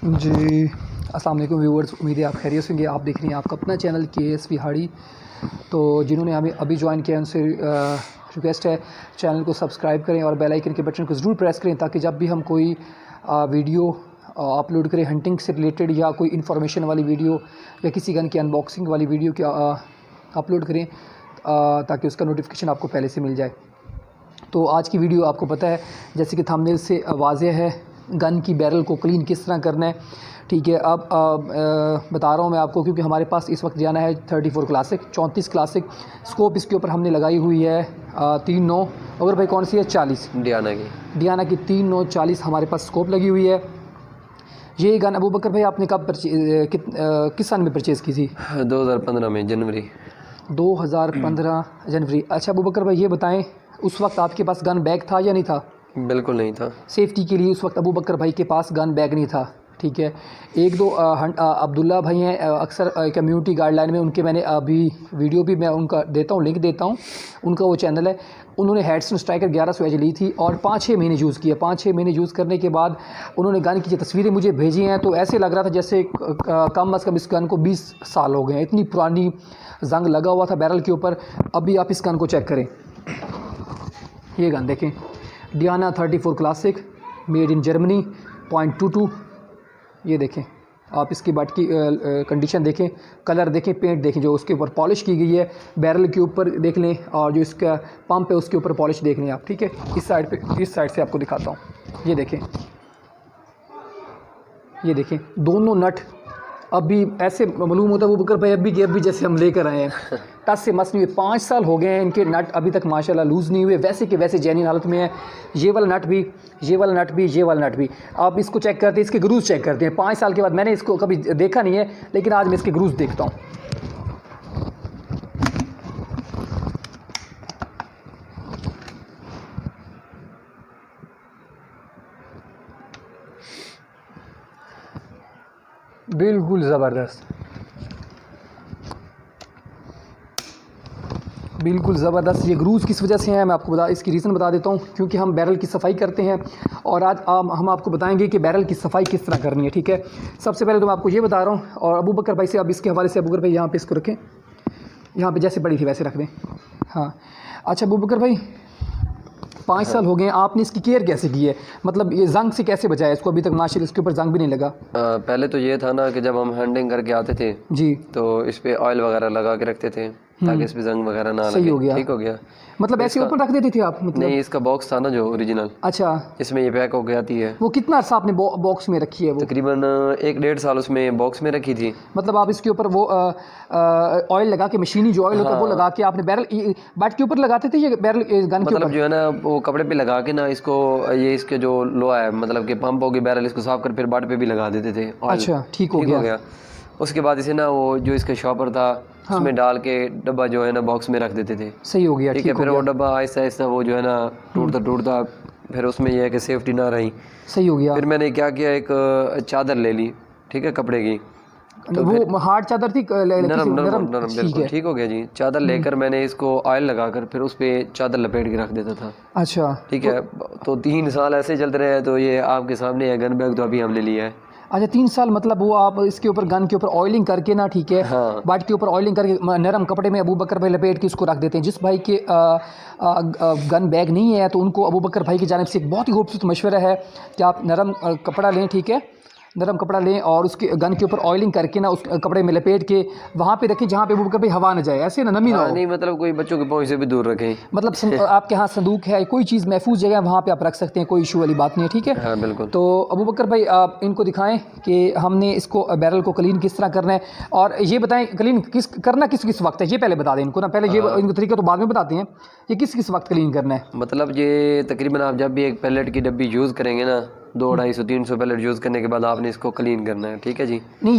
जी अस्सलाम वालेकुम व्यूअर्स, उम्मीद है आप खैरियत होंगे। आप देख रहे हैं आपका अपना चैनल KS विहाड़ी। तो जिन्होंने हमें अभी ज्वाइन किया उनसे रिक्वेस्ट है चैनल को सब्सक्राइब करें और बेल आइकन के बटन को ज़रूर प्रेस करें, ताकि जब भी हम कोई वीडियो अपलोड करें हंटिंग से रिलेटेड या कोई इन्फॉर्मेशन वाली वीडियो या किसी गन की अनबॉक्सिंग वाली वीडियो की अपलोड करें, ताकि उसका नोटिफिकेशन आपको पहले से मिल जाए। तो आज की वीडियो आपको पता है, जैसे कि थंबनेल से वाज़ेह है, गन की बैरल को क्लीन किस तरह करना है। ठीक है, अब बता रहा हूँ मैं आपको, क्योंकि हमारे पास इस वक्त जाना है 34 क्लासिक 34 क्लासिक स्कोप। इसके ऊपर हमने लगाई हुई है 3-9, अगर भाई कौन सी है 40 डियाना की 3-9-40 हमारे पास स्कोप लगी हुई है। ये गन अबू बकर भाई आपने कब किस सन में परचेज़ की थी? 2015 में जनवरी 2015 जनवरी। अच्छा अबू बकर भाई ये बताएं, उस वक्त आपके पास गन बैग था या नहीं था? बिल्कुल नहीं था। सेफ्टी के लिए उस वक्त अबू बकर भाई के पास गन बैग नहीं था। ठीक है, एक दो अब्दुल्ला भाई हैं अक्सर कम्युनिटी गाइडलाइन में, उनके मैंने अभी वीडियो भी मैं उनका देता हूँ, लिंक देता हूँ, उनका वो चैनल है। उन्होंने हेडसन स्ट्राइकर 1100 एच ली थी और 5-6 महीने यूज़ किया। 5-6 महीने यूज़ करने के बाद उन्होंने गन की जो तस्वीरें मुझे भेजी हैं, तो ऐसे लग रहा था जैसे कम अज़ कम इस गन को 20 साल हो गए हैं। इतनी पुरानी जंग लगा हुआ था बैरल के ऊपर। अभी आप इस गन को चेक करें, ये गन देखें, Diana 34 classic made in Germany .22। ये देखें आप, इसकी बट की कंडीशन देखें, कलर देखें, पेंट देखें, जो उसके ऊपर पॉलिश की गई है बैरल के ऊपर देख लें, और जो इसका पंप है उसके ऊपर पॉलिश देख लें आप। ठीक है, इस साइड पे, इस साइड से आपको दिखाता हूँ। ये देखें, ये देखें दोनों नट अभी ऐसे मालूम होता है वो बकर भाई अभी जैसे हम लेकर आए हैं, टच से मस नहीं हुए। 5 साल हो गए हैं इनके नट अभी तक माशाल्लाह लूज़ नहीं हुए, वैसे के वैसे जेन्युइन हालत में है। ये वाला नट भी, ये वाला नट भी, ये वाला नट भी। आप इसको चेक करते हैं, इसके ग्रूज चेक करते हैं। 5 साल के बाद, मैंने इसको कभी देखा नहीं है, लेकिन आज मैं इसके ग्रूज देखता हूँ। बिल्कुल ज़बरदस्त, बिल्कुल ज़बरदस्त। ये ग्रूज किस वजह से हैं मैं आपको इसकी रीज़न बता देता हूँ, क्योंकि हम बैरल की सफाई करते हैं और आज हम आपको बताएंगे कि बैरल की सफाई किस तरह करनी है। ठीक है, सबसे पहले तो मैं आपको ये बता रहा हूँ, और अबू बकर भाई से अब इसके हवाले से, अबू बकर भाई यहाँ पे इसको रखें, यहाँ पे जैसे पड़ी थी वैसे रख दें। हाँ अच्छा अबू बकर भाई, 5 साल हो गए, आपने इसकी केयर कैसे की है? मतलब ये जंग से कैसे बचाया इसको? अभी तक माशाल्लाह इसके ऊपर जंग भी नहीं लगा। पहले तो ये था ना कि जब हम हंटिंग करके आते थे जी, तो इस पे ऑयल वगैरह लगा के रखते थे, ताकि इस पे जंग वगैरह ना लगे। सही हो गया, ठीक हो गया। मतलब ऐसे ऊपर रख देते थे आप? मतलब नहीं, इसका बॉक्स था ना जो ओरिजिनल, अच्छा, इसमें ये पैक होके आती है। वो कितना अर्सा आपने बॉक्स में रखी है? वो तकरीबन 1-1.5 साल उसमें बॉक्स में रखी थी। मतलब आप इसके ऊपर वो ऑयल लगा के, मशीनी जो ऑयल होता है वो लगा के आपने बैरल बट के ऊपर लगाते थे, ये बैरल गन के मतलब ऊपर? जो है ना वो कपड़े पे लगा के ना इसको, ये इसके जो लोहा है, मतलब कि पंप होगी बैरल, इसको साफ कर फिर बाट पे भी लगा देते थे ऑयल। अच्छा, ठीक हो गया। उसके बाद इसे ना वो जो इसका शॉपर था उसमें डाल के डब्बा जो है ना बॉक्स में रख देते थे। सही हो गया, ठीक है। फिर वो डब्बा आहिस्ता आहिस्ता वो जो है ना टूटता, फिर उसमें यह है कि सेफ्टी ना रही। सही हो गया। फिर मैंने क्या किया, एक चादर ले ली, ठीक है, कपड़े की। तो वो हार्ड चादर थी, नरम बिल्कुल। ठीक हो गया जी। चादर लेकर मैंने इसको ऑयल लगाकर फिर उस पर चादर लपेट के रख देता था। अच्छा, ठीक है। तो 3 साल ऐसे चलते रहे। तो ये आपके सामने है गन बैग, तो अभी हमने लिया है। अच्छा 3 साल, मतलब वो आप इसके ऊपर गन के ऊपर ऑयलिंग करके ना, ठीक है, हाँ। बाट के ऊपर ऑयलिंग करके नरम कपड़े में अबू बकर भाई लपेट के इसको रख देते हैं। जिस भाई के गन बैग नहीं है तो उनको अबू बकर भाई की जानिब से एक बहुत ही खूबसूरत मशवरा है कि आप नरम कपड़ा लें, ठीक है, नरम कपड़ा लें और उसके गन के ऊपर ऑयलिंग करके ना उस कपड़े में लपेट के वहाँ पे रखें जहाँ पे अबू बकर भाई हवा न जाए, ऐसे ना नमी ना हो। नहीं, मतलब कोई बच्चों के पहुँच से भी दूर रखें। मतलब आपके यहाँ संदूक है, कोई चीज़ महफूज जगह वहाँ पे आप रख सकते हैं, कोई इशू वाली बात नहीं है। ठीक है, हाँ बिल्कुल। तो अबू बकर भाई आप इनको दिखाएं कि हमने इसको बैरल को क्लीन किस तरह करना है, और ये बताएं क्लीन करना किस वक्त है, ये पहले बता दें इनको ना। पहले ये इनको तरीका तो बाद में बताते हैं, ये किस वक्त क्लीन करना है। मतलब ये तकरीबन आप जब भी एक पैलेट की डब्बी यूज़ करेंगे ना, 200-250-300 पैलेट यूज़ करने के बाद आपने इसको क्लीन करना है। ठीक है जी। नहीं,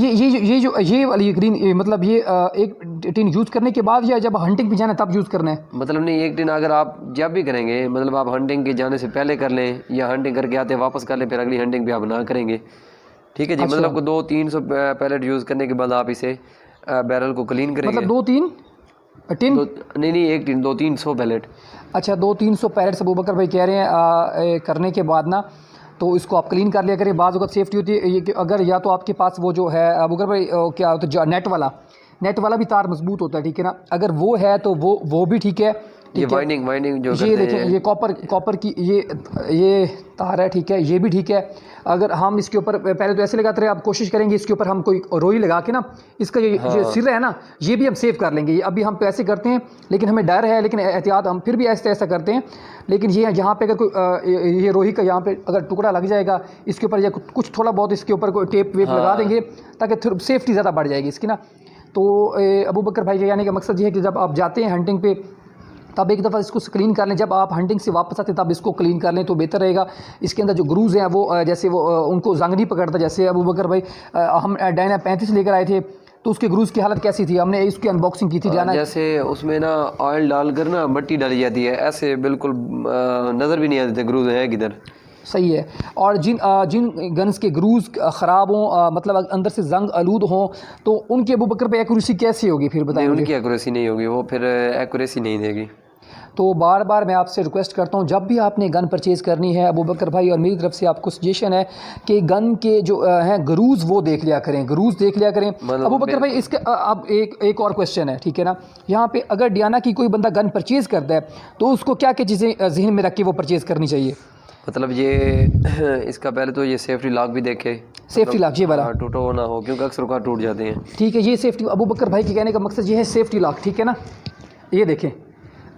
ये वाली ग्रीन, मतलब ये एक टिन यूज़ करने के बाद या जब हंटिंग पे जाना है तब यूज़ करना है? मतलब नहीं, एक टिन अगर आप जब भी करेंगे, मतलब आप हंटिंग के जाने से पहले कर लें या हंटिंग करके आते वापस कर लें, फिर अगली हंटिंग पे आप ना करेंगे। ठीक है जी। अच्छा। मतलब 200-300 पैलेट यूज़ करने के बाद आप इसे बैरल को क्लीन करेंगे। मतलब 2-3 टिन? नहीं, एक टिन 200-300 पैलेट। अच्छा 200-300 पैरेट्स अबू बकर भाई कह रहे हैं करने के बाद ना तो इसको आप क्लीन कर लिया करें। बाज़ वक़्त सेफ्टी होती है ये कि अगर या तो आपके पास वो जो है अबू बकर भाई क्या होता है जो नेट वाला भी तार मजबूत होता है, ठीक है ना, अगर वो है तो वो भी ठीक है। ये वाइंडिंग जो ये देखें ये कॉपर की ये तार है, ठीक है, ये भी ठीक है। अगर हम इसके ऊपर पहले तो ऐसे लगाते रहे, आप कोशिश करेंगे इसके ऊपर हम कोई रोई लगा के ना इसका ये सिर है ना ये भी हम सेव कर लेंगे। ये अभी हम तो ऐसे करते हैं लेकिन हमें डर है, लेकिन एहतियात हम फिर भी ऐसा करते हैं। लेकिन ये यहाँ पे अगर कोई ये रोही का यहाँ पे अगर टुकड़ा लग जाएगा इसके ऊपर या कुछ थोड़ा बहुत इसके ऊपर कोई टेप वेप लगा देंगे ताकि सेफ्टी ज़्यादा बढ़ जाएगी इसकी ना। तो अबू बकर भाई के कहने का मकसद ये है कि जब आप जाते हैं हंटिंग पे तब एक दफ़ा इसको क्लीन कर लें, जब आप हंटिंग से वापस आते तब इसको क्लीन कर लें तो बेहतर रहेगा। इसके अंदर जो ग्रूज हैं वो जैसे वो उनको जंग नहीं पकड़ता। जैसे अबू बकर भाई हम डायना 35 लेकर आए थे तो उसके ग्रूज की हालत कैसी थी, हमने इसकी अनबॉक्सिंग की थी डायना। जैसे उसमें ना ऑयल डालकर ना मट्टी डाली जाती है, ऐसे बिल्कुल नज़र भी नहीं आते थे ग्रूज है किधर। सही है। और जिन गन्स के ग्रूज ख़राब हों मतलब अंदर से जंग आलूद हों तो उनकी अबू बकर पे एक्यूरेसी कैसी होगी फिर बताएं। उनकी एक्यूरेसी नहीं होगी, वो फिर एक्यूरेसी नहीं देगी। तो बार बार मैं आपसे रिक्वेस्ट करता हूँ जब भी आपने गन परचेज़ करनी है अबू बकर भाई, और मेरी तरफ से आपको सजेशन है कि गन के जो हैं ग्रूज वो देख लिया करें, ग्रूज देख लिया करें। अबू बकर भाई इसके अब एक और क्वेश्चन है, ठीक है ना, यहाँ पे अगर डियाना की कोई बंदा गन परचेज़ करता है तो उसको क्या क्या चीज़ें जहन में रख के वो परचेज़ करनी चाहिए? मतलब ये इसका पहले तो ये सेफ्टी लॉक भी देखे, सेफ्टी लॉक ये वाला टूटा हो ना हो क्योंकि अक्सर कार टूट जाते हैं। ठीक है, ये सेफ्टी अबू बकर भाई के कहने का मकसद ये है सेफ्टी लॉक, ठीक है ना। ये देखें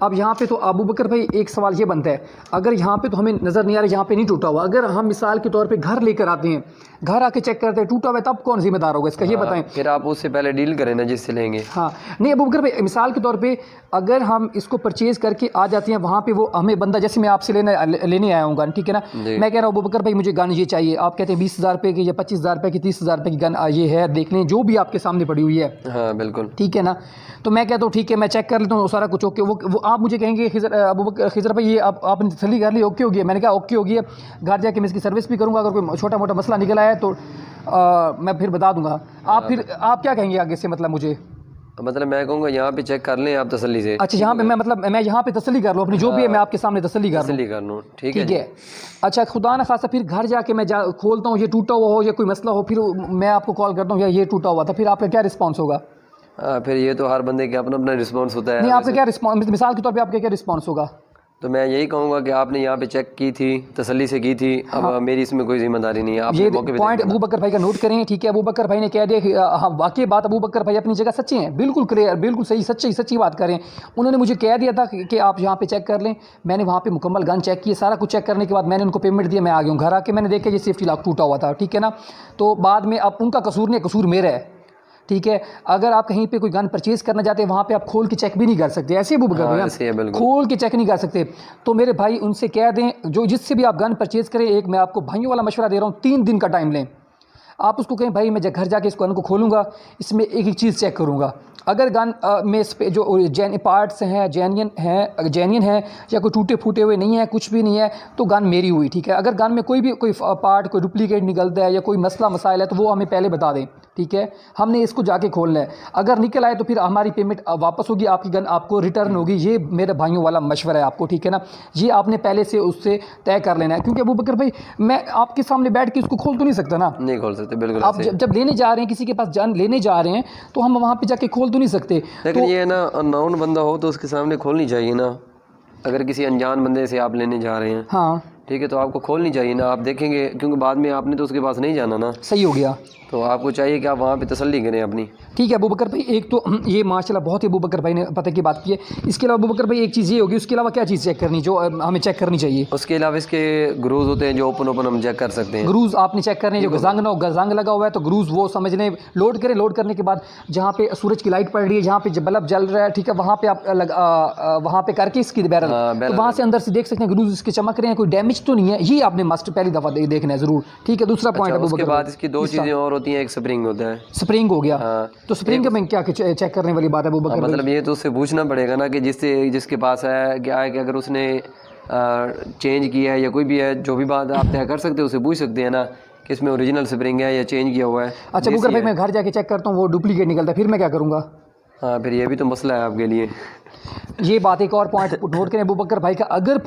अब यहाँ पे तो अबू बकर भाई एक सवाल ये बनता है, अगर यहाँ पे तो हमें नज़र नहीं आ रहा यहाँ पे नहीं टूटा हुआ, अगर हम मिसाल के तौर पे घर लेकर आते हैं, घर आके चेक करते हैं टूटा हुआ है, तब कौन जिम्मेदार होगा इसका? ये बताएं। फिर आप उससे पहले डील करें ना जिससे लेंगे। हाँ नहीं अबू बकर भाई मिसाल के तौर पे अगर हम इसको परचेज़ करके आ जाते हैं वहाँ पे वो हमें बंदा जैसे मैं आपसे लेने आया हूँ गन, ठीक है ना, मैं कह रहा हूँ अबू बकर भाई मुझे गन ये चाहिए, आप कहते हैं 20,000 रुपये की या 25,000 रुपये की 30,000 रुपये की गन ये है, देख लें जो भी आपके सामने पड़ी हुई है। हाँ बिल्कुल ठीक है ना। तो मैं कहता हूँ ठीक है मैं चेक कर लेता हूँ सारा कुछ ओके, वो आप मुझे कहेंगे खिजर भाई ये आपने तसल्ली कर ली ओके होगी है? मैंने कहा ओके होगी है, घर जाके मैं इसकी सर्विस भी करूँगा, अगर कोई छोटा मोटा मसला निकल आया तो मैं फिर बता दूंगा। आप क्या कहेंगे आगे से? मतलब मैं कहूँगा यहाँ पे चेक कर लें आप तसल्ली से। अच्छा यहाँ पे मैं यहाँ पे तसल्ली कर लूँ अपनी जो भी है मैं आपके सामने तसल्ली कर लूँ। ठीक है। अच्छा खुदा न खासा फिर घर जाके मैं खोलता हूँ ये टूटा हुआ हो या कोई मसला हो, फिर मैं आपको कॉल करता हूँ या ये टूटा हुआ था, फिर आपका क्या रिस्पॉन्स होगा? फिर ये तो हर बंदे का अपना अपना रिस्पॉन्स होता है। नहीं आपका क्या रिस्पॉन्स, मिसाल के तौर पर आपका क्या रिस्पॉन्स होगा? तो मैं यही कहूँगा कि आपने यहाँ पे चेक की थी, तसल्ली से की थी, अब मेरी इसमें कोई जिम्मेदारी नहीं है। आप ये पॉइंट अबू बकर भाई का नोट करें, ठीक है। अबू बकर भाई ने कह दिया, हाँ वाकई बात अबू बकर भाई अपनी जगह सच्चे हैं, बिल्कुल क्लियर, बिल्कुल सही सच्ची बात करें। उन्होंने मुझे कह दिया था कि आप यहाँ पे चेक कर लें, मैंने वहाँ पे मुकम्मल गन चेक की, सारा कुछ चेक करने के बाद मैंने उनको पेमेंट दिया, मैं आ गया हूँ। घर आके मैंने देखा ये सेफ्टी लॉक टूटा हुआ था, ठीक है ना। तो बाद में अब उनका कसूर नहीं, कसूर मेरा है, ठीक है। अगर आप कहीं पे कोई गन परचेज़ करना चाहते हैं वहाँ पे आप खोल के चेक भी नहीं कर सकते, ऐसे अबू बकर भाई खोल के चेक नहीं कर सकते। तो मेरे भाई उनसे कह दें जो जिससे भी आप गन परचेज़ करें, एक मैं आपको भाइयों वाला मशवरा दे रहा हूँ, 3 दिन का टाइम लें। आप उसको कहें भाई मैं घर जाके इस गन को खोलूँगा, इसमें एक चीज़ चेक करूँगा, अगर गन में जो पार्ट्स हैं जेन्युइन हैं या कोई टूटे फूटे हुए नहीं है, कुछ भी नहीं है, तो गन मेरी हुई, ठीक है। अगर गन में कोई पार्ट कोई डुप्लीकेट निकलता है या कोई मसला मसाइल है तो वो हमें पहले बता दें, ठीक है। हमने इसको जाके खोलना है, अगर निकल आए तो फिर हमारी पेमेंट वापस होगी, आपकी गन आपको रिटर्न होगी। ये मेरे भाइयों वाला मशवरा है आपको, ठीक है ना। ये आपने पहले से उससे तय कर लेना है, क्योंकि अबू बकर भाई मैं आपके सामने बैठ के उसको खोल तो नहीं सकता ना, नहीं खोल सकते बिल्कुल। आप जब लेने जा रहे हैं किसी के पास जान लेने जा रहे हैं तो हम वहाँ पे जाके खोल तो नहीं सकते। लेकिन ये ना अननोन बंदा हो तो उसके सामने खोलनी चाहिए ना, अगर किसी अनजान बंदे से आप लेने जा रहे हैं, हाँ ठीक है, तो आपको खोलनी चाहिए ना, आप देखेंगे क्योंकि बाद में आपने तो उसके पास नहीं जाना ना। सही हो गया। तो आपको चाहिए कि आप वहाँ पे तसल्ली करें अपनी, ठीक है। अबू बकर भाई एक तो ये माशाल्लाह बहुत ही अबू बकर भाई ने पता की बात की है। इसके अलावा अबू बकर भाई एक चीज़ ये होगी, उसके अलावा क्या चीज़ चेक करनी जो हमें चेक करनी चाहिए? उसके अलावा इसके ग्रूज होते हैं जो ओपन हम चेक कर सकते हैं। ग्रूज आपने चेक करने जो गजंग ना हो, गजंग लगा हुआ है तो ग्रूज वो समझ लें लोड करें। लोड करने के बाद जहाँ पे सूरज की लाइट पड़ रही है, जहाँ पे बल्ब जल रहा है, ठीक है, वहाँ पे आप वहाँ पे करके इसकी बैरल तो वहाँ से अंदर से देख सकते हैं ग्रूज इसके चमक रहे हैं, कोई डैमेज तो नहीं है। ये आपने मस्ट पहली दफ़ा देखना है ज़रूर, ठीक है। दूसरा पॉइंट उसके बाद इसकी 2 चीज़ें और होती हैं, एक स्प्रिंग होता है, स्प्रिंग हो गया। तो स्प्रिंग में क्या चेक करने वाली बात है अबू बकर? मतलब ये तो उससे पूछना पड़ेगा ना कि जिसके पास है क्या है कि अगर उसने चेंज किया है या कोई भी है, जो भी बात आप तय कर सकते हैं उससे पूछ सकते हैं ना कि इसमें ओरिजिनल स्प्रिंग है या चेंज किया हुआ है। अच्छा बकर भाई मैं घर जाके चेक करता हूँ, वो डुप्लीकेट निकलता है, फिर मैं क्या करूँगा? हाँ फिर ये भी तो मसला है आपके लिए। ये बात एक और पॉइंट नोट करें अबू बकर भाई का, अगर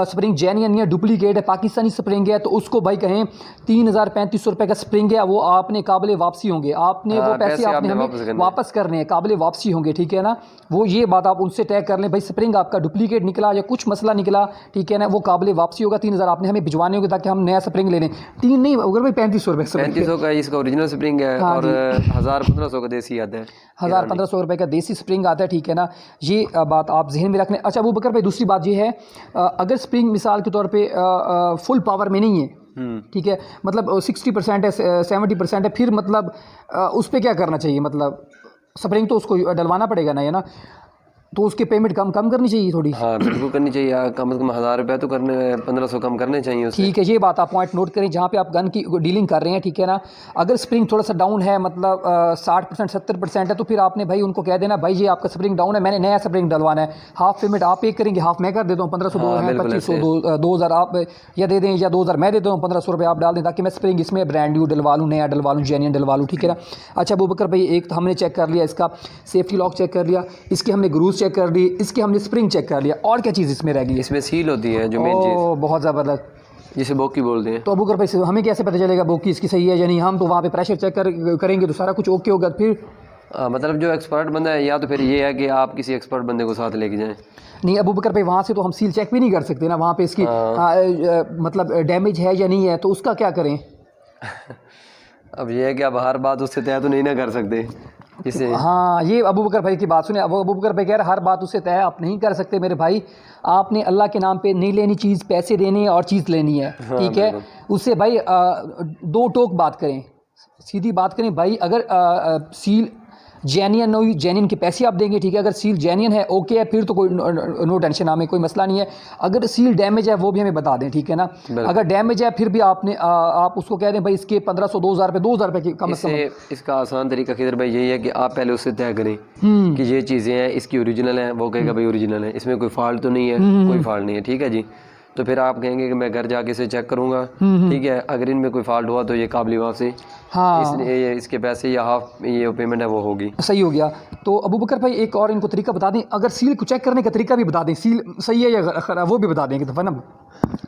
स्प्रिंग जेन्युइन या डुप्लीकेट है, पाकिस्तानी स्प्रिंग है, तो उसको भाई कहें 3,035 रुपये का स्प्रिंग है, वो आपने काबिल वापसी होंगे, आपने वो पैसे आपने हमें वापस करने हैं, काबिल वापसी होंगे, ठीक है ना। वो ये बात आप उनसे तय कर लें, भाई स्प्रिंग आपका डुप्लीकेट निकला या कुछ मसला निकला, ठीक है ना, वो काबिल वापसी होगा, 3,000 आपने हमें भिजवाने होंगे ताकि हम नया स्प्रिंग ले लें। 3 नहीं अगर भाई 3500 रुपये, 3500 का इसका ओरिजिनल स्प्रिंग है और 1,000-1,500 का देसी आता है, 1,000-1,500 रुपये का देसी स्प्रिंग आता है, ठीक है ना। ये बात आप जहन में रख लें। अच्छा अबू बकर भाई दूसरी बात ये है, अगर स्प्रिंग मिसाल के तौर पे फुल पावर में नहीं है, ठीक है, मतलब 60% है, 70% है, फिर मतलब उस पर क्या करना चाहिए, मतलब स्प्रिंग तो उसको डलवाना पड़ेगा ना, है ना, तो उसकी पेमेंट कम करनी चाहिए थोड़ी। हाँ बिल्कुल करनी चाहिए, कम से कम 1,000 रुपये तो करने, 1,500 कम करने चाहिए उससे। ठीक है, ये बात आप पॉइंट नोट करें जहाँ पे आप गन की डीलिंग कर रहे हैं, ठीक है ना। अगर स्प्रिंग थोड़ा सा डाउन है, मतलब 60% 70% है, तो फिर आपने भाई उनको कह देना भाई ये आपका स्प्रिंग डाउन है, मैंने नया स्प्रिंग डलवाना है, हाफ पेमेंट आप पे करेंगे, हाफ मैं कर देता हूँ, 1,500 2500 2,000 आप या दे दें, या 2,000 मैं दे दूँ, 1,500 रुपये आप डाल दें, ताकि मैं स्प्रिंग इसमें ब्रांड न्यू डलवा लूँ, नया डलवा लूँ, जेन्युइन डलवा लूँ, ठीक है ना। अच्छा अबू बकर भाई एक तो हमने चेक कर लिया, इसका सेफ्टी लॉक चेक कर लिया, इसकी हमने ग्रूज चेक कर ली, इसकी हमने स्प्रिंग चेक कर लिया, और क्या चीज़ इसमें रह गई? इसमें सील होती है जो मेन चीज़, बहुत ज़बरदस्त, जिसे बोकी बोलते हैं। तो अबू बकर भाई हमें कैसे पता चलेगा बोकी इसकी सही है या नहीं? हम तो वहाँ पे प्रेशर चेक करेंगे तो सारा कुछ ओके होगा फिर। मतलब जो एक्सपर्ट बंदा है, या तो फिर ये है कि आप किसी एक्सपर्ट बंदे को साथ लेके जाएं। नहीं अबू बकर भाई वहाँ से तो हम सील चेक भी नहीं कर सकते ना, वहाँ पे इसकी मतलब डैमेज है या नहीं है, तो उसका क्या करें? अब ये है कि आप हर बात उससे तय तो नहीं ना कर सकते जिससे। हाँ ये अबू बकर भाई की बात सुने, अब अबू बकर भाई कह रहे हर बात उससे तय आप नहीं कर सकते मेरे भाई, आपने अल्लाह के नाम पे नहीं लेनी चीज़, पैसे देने हैं और चीज़ लेनी है, ठीक है। उससे भाई दो टोक बात करें, सीधी बात करें भाई, अगर सील जेन्युइन हुई, जेन्युइन के पैसे आप देंगे, ठीक है। अगर सील जेन्युइन है ओके है, फिर तो कोई नो टेंशन, हमें कोई मसला नहीं है। अगर सील डैमेज है वो भी हमें बता दें, ठीक है ना। अगर डैमेज है फिर भी आपने आप उसको कह दें भाई इसके 1,500 2,000 रुपये, 2,000 रुपये की कम से कम। इसका आसान तरीका खिदर भाई यही है कि आप पहले उससे तय करें कि ये चीज़ें हैं, इसकी ओरिजिनल है, वो कहेगा भाई ओरिजिनल है, इसमें कोई फॉल्ट तो नहीं है, कोई फॉल्ट नहीं है, ठीक है जी। तो फिर आप कहेंगे कि मैं घर जाके इसे चेक करूंगा, ठीक है, अगर इनमें कोई फॉल्ट हुआ तो ये काबिल वापसी, हाँ, इसके पैसे या हाफ ये पेमेंट है वो होगी। सही हो गया। तो अबू बकर भाई एक और इनको तरीका बता दें, अगर सील को चेक करने का तरीका भी बता दें, सील सही है या खराब वो भी बता दें एक दफ़ा ना।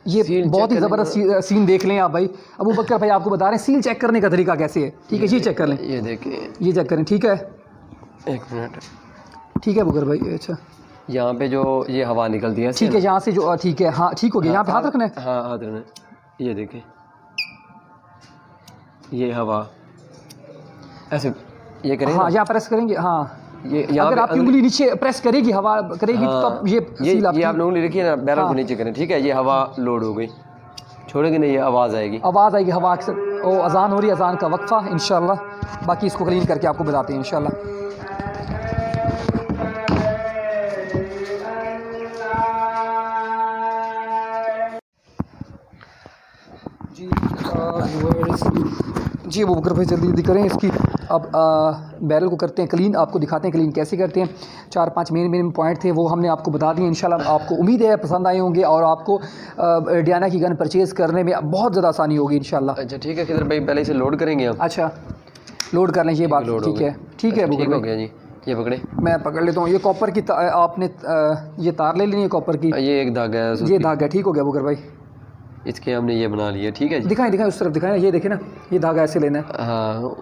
ये बहुत ही ज़बरदस्त सीन देख लें आप भाई, अबू बकर भाई आपको बता रहे हैं सील चेक करने का तरीका कैसे है, ठीक है। ये चेक कर लें, ये देखें, ये चेक करें, ठीक है, एक मिनट, ठीक है अबू बकर भाई। अच्छा यहाँ पे जो ये हवा निकलती है, ठीक है, यहाँ से जो, ठीक है, हाँ ठीक हो गया, यहाँ पे हाथ रखना है, हाँ हाथ रखना है, ये देखें, ये हवा ऐसे ये करेंगे, हाँ यहाँ प्रेस करेंगे, हाँ ये अगर आपकी उंगली नीचे प्रेस करेगी, हवा करेगी, हाँ, तो ये आपने उंगली रखी है ना, बैरल को नीचे करें, ठीक है, ये हवा लोड हो गई, छोड़ेंगे नहीं, ये आवाज़ आएगी, हवा अक्सर। ओ अजान हो रही है, अजान का वक्फा इंशाल्लाह, बाकी इसको क्लीन करके आपको बताते हैं इंशाल्लाह। जी अबू बकर भाई जल्दी करें इसकी। अब बैरल को करते हैं क्लीन, आपको दिखाते हैं क्लीन कैसे करते हैं। 4-5 मेन पॉइंट थे वो हमने आपको बता दिए, इंशाल्लाह आपको उम्मीद है पसंद आए होंगे और आपको डियाना की गन परचेज़ करने में बहुत ज़्यादा आसानी होगी इंशाल्लाह। अच्छा ठीक है खिदर भाई, पहले इसे लोड करेंगे हम। अच्छा लोड कर लें, ये बात ठीक है, ठीक है अबू बकर भाई जी, ये पकड़े, मैं पकड़ लेता हूँ। ये कॉपर की आपने ये तार ले लेनी है कॉपर की, ये एक धागा है, ये धागा, ठीक हो गया अबू बकर भाई, इसके हमने ये बना लिया, ठीक है। दिखाएं उस तरफ दिखाएं, ये देखें ना, ये धागा ऐसे लेना है, हाँ।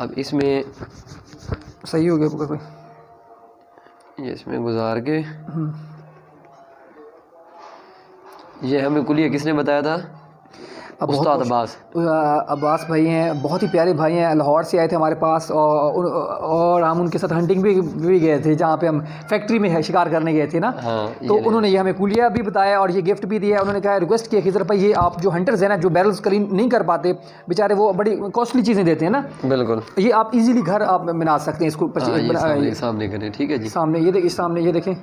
अब इसमें सही हो गया, ये इसमें गुजार के, ये हमें कुलिया किसने बताया था? उस्ताद अब्बास भाई हैं, बहुत ही प्यारे भाई हैं, लाहौर से आए थे हमारे पास और हम उनके साथ हंटिंग भी गए थे, जहाँ पे हम फैक्ट्री में शिकार करने गए थे ना। हाँ, तो उन्होंने ये हमें कुलिया भी बताया और ये गिफ्ट भी दिया। उन्होंने कहा रिक्वेस्ट किया कि ज़रा भाई ये आप जो हंटर्स हैं ना, जो बैरल्स क्लीन नहीं कर पाते बेचारे, वो बड़ी कॉस्टली चीज़ें देते हैं ना, बिल्कुल, ये आप इजीली घर आप बना सकते हैं इसको। सामने करें, ठीक है जी, सामने ये देखिए, सामने ये देखें,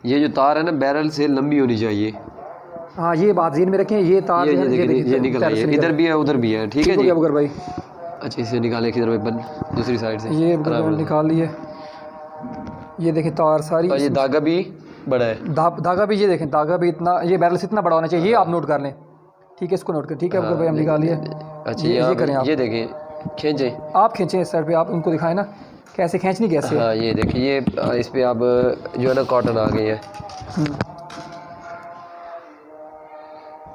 ये जो तार है ना बैरल से लंबी होनी चाहिए। हाँ ये बात ज़हन में रखें, ये तार ये निकल रही है, इधर भी है उधर भी है, ठीक है जी अबू भाई। अच्छा इसे निकाले किधर भाई, दूसरी साइड से ये निकाल लिए, ये देखें तार सारी, ये धागा भी बड़ा है, धागा भी ये देखें, धागा भी इतना, ये बैरल से इतना बड़ा होना चाहिए, ये आप नोट कर लें, ठीक है, इसको नोट कर, ठीक है अबू भाई, हम निकाल लिए। अच्छा ये करें आप, ये देखें खींचे, आप खींचे इस साइड पे, आप उनको दिखाएं ना कैसे खींचनी कैसे। हाँ ये देखिए, ये इस पे आप जो है ना कॉटन आ गई है।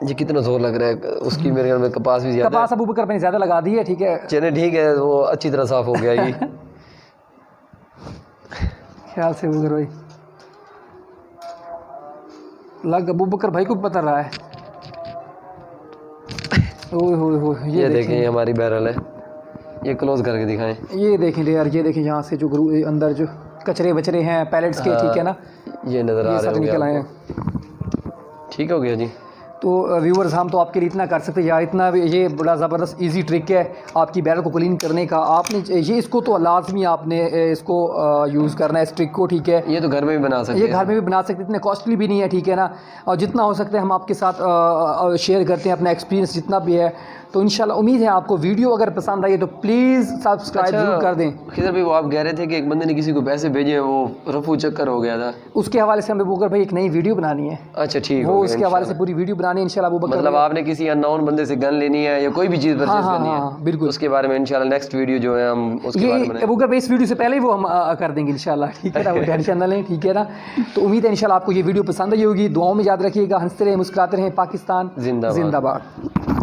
ये कितना जोर लग रहा है उसकी, मेरे ख्याल में कपास भी ज्यादा, कपास अबू बकर मैंने ज़्यादा लगा दी है। ठीक है चले ठीक है, वो अच्छी तरह साफ हो गया ये। ख्याल से अबू बकर भाई, लग अबू बकर भाई को पता रहा है। ओए होए होए, ये देखें ये हमारी बैरल है, ये क्लोज करके दिखाएं। ये देखें यार, ये देखें यहाँ से जो अंदर जो कचरे वचरे हैं पैलेट्स के, ठीक है ना, ये नज़र आ रहे निकल आए हैं। ठीक हो गया जी। तो व्यूअर्स हम तो आपके लिए इतना कर सकते हैं यार, इतना ये बड़ा ज़बरदस्त इजी ट्रिक है आपकी बैरल को क्लीन करने का। आपने ये इसको तो लाजमी आपने इसको यूज़ करना है इस ट्रिक को, ठीक है। ये तो घर में भी बना सकते हैं, ये घर में भी बना सकते हैं, इतने कॉस्टली भी नहीं है, ठीक है ना। और जितना हो सकता है हम आपके साथ शेयर करते हैं अपना एक्सपीरियंस जितना भी है। तो इंशाल्लाह उम्मीद है आपको वीडियो अगर पसंद आई तो प्लीज़ सब्सक्राइब जरूर कर दें। खिदर भाई, वो आप कह रहे थे कि एक बंदे ने किसी को पैसे भेजे, वो रफू चक्कर हो गया था, उसके हवाले से हमें अबू बकर भाई एक नई वीडियो बनानी है। अच्छा ठीक, वो उसके हवाले से पूरी वीडियो बनानी है इंशाल्लाह अबू बकर। मतलब आपने किसी अननोन बंदे से गन लेनी है या कोई भी चीज़ परचेज करनी है, बिल्कुल, उसके बारे में इंशाल्लाह नेक्स्ट वीडियो जो है हम उसके बारे में अबू बकर भाई इस वीडियो से पहले ही वो हम कर देंगे इंशाल्लाह, ठीक है ना। वो टेंशन ना लें, ठीक है ना। तो उम्मीद है इंशाल्लाह आपको ये वीडियो पसंद आई होगी। दुआओं में याद रखिएगा, हंसते रहें, मुस्कुराते रहें। पाकिस्तान जिंदाबाद।